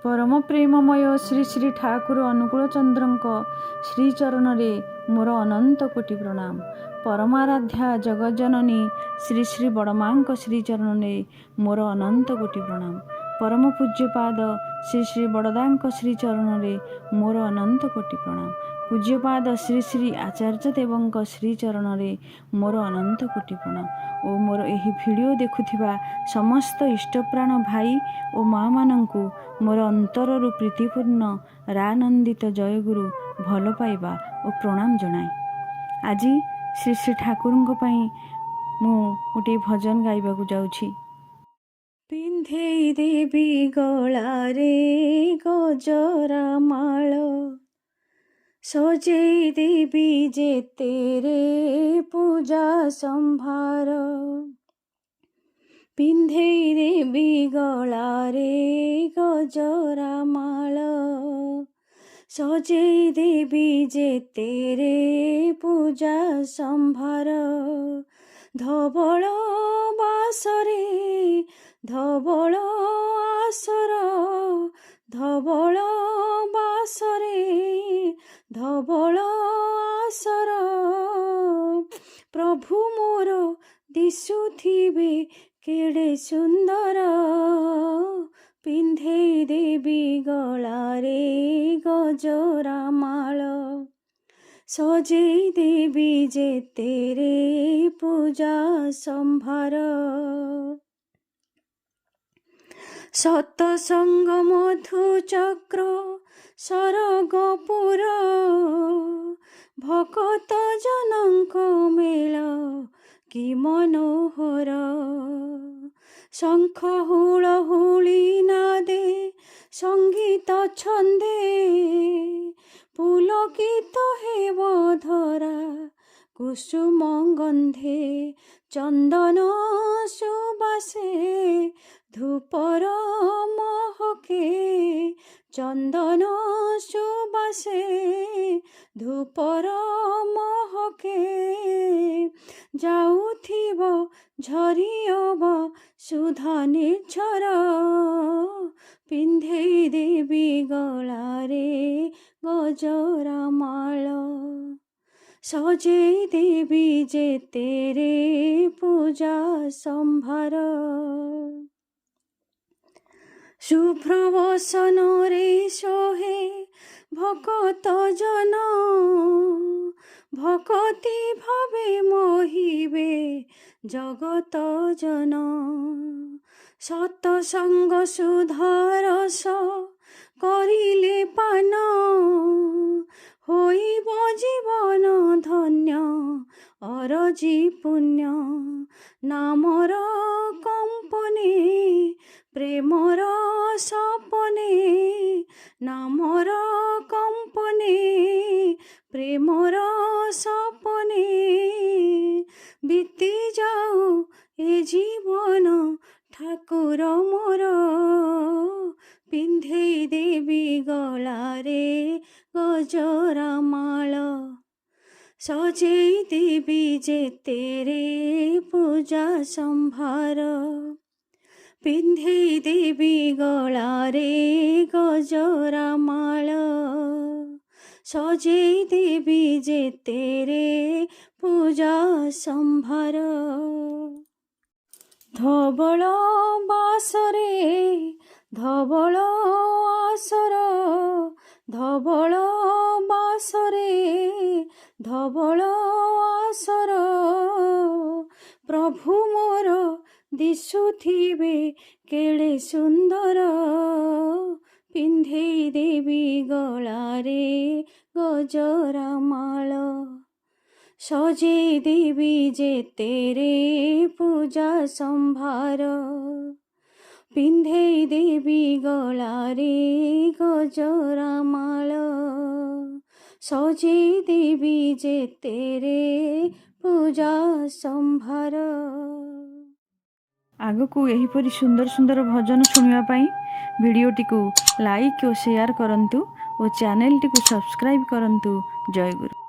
परम प्रेममय श्री श्री ठाकुर अनुकूल चंद्र श्रीचरण मोर अनंत कोटि प्रणाम। परमाराध्या जगज्जननी श्री श्री बड़मा श्रीचरण मोर अनंत कोटि प्रणाम। परम पूज्यपाद श्री श्री बड़दा श्रीचरण मोर अनंत कोटि प्रणाम। पूज्यपाद श्री श्री आचार्य देव श्रीचरण मोर अनंत कोटि प्रणाम। ओ मोर एही वीडियो देखुथिबा समस्त इष्टप्राण भाई ओ माँ मानंकु मोर अंतररु प्रीतिपूर्ण रानंदित जयगुरु भल पाइबा और प्रणाम जनाए। आज श्री श्री ठाकुरंक पई मु गोटे भजन गाइबाकु जाउछि। पिंधेई देवी गलारे गजरा माळ, सजेई देवी जे तेरे पूजा संभार। पिंधेई देवी गलारे गजरा माळ, सजेई देवी जे तेरे पूजा संभार। धवल बासरे धवल आसर, धवल बासरे धवल आसर। प्रभु मोर दिशुथिबे केड़े सुंदर, पिंधेई देवी गलारे गजरा माळ, सजेई देवी जे तेरे पूजा संभार। सतसंग मधु चक्र सरगपुर, भकत जनक मेल कि मनोहर। शंख हुलहुली नादे संगीत छंदे, पुलकित हेब धरा कुसुम गंधे। चंदन सुबासे धूपर महके, चंदन सुबासे धूपर महके। जाउथिब झरियब सुधा निर्झर, पिंधेई देवी गलारे गजरा माळ, सजेई देवी जे तेरे पूजा संभार। शुभ्र वसन रे सोहे भकत जन, भकति भावे मोहिबे जगत जन। सतसंग सुधारस करिले पान, होइब जीवन धन्य अरजी पुण्य। नामर कंपने प्रेमर सपने, नामर कंपने प्रेमर सपने। बीती जाऊ ए जीवन ठाकुर मोर, पिंधेई देवी गलारे गजरा माळ, सजेई देवी जे तेरे पूजा संभार। पिंधेई देवी गलारे गजरा माळ, सजेई देवी जे तेरे पूजा संभार। धवल बासरे धवल आसर, धवल बासरे धवल आसर। प्रभु मोर दिशुथिबे केड़े सुंदर, पिंधेई देवी गलारे गजरा माळ, सजेई देवी जे तेरे पूजा संभार। पिंधेई देवी गलारे गजरा माळ, सजेई देवी जे तेरे पूजा संभार। आगकू एहीपरि सुंदर सुंदर भजन शुणिबा पई भिडियोटी को लाइक और शेयर करंतु और चैनल टी को सब्सक्राइब करंतु। जय गुरु।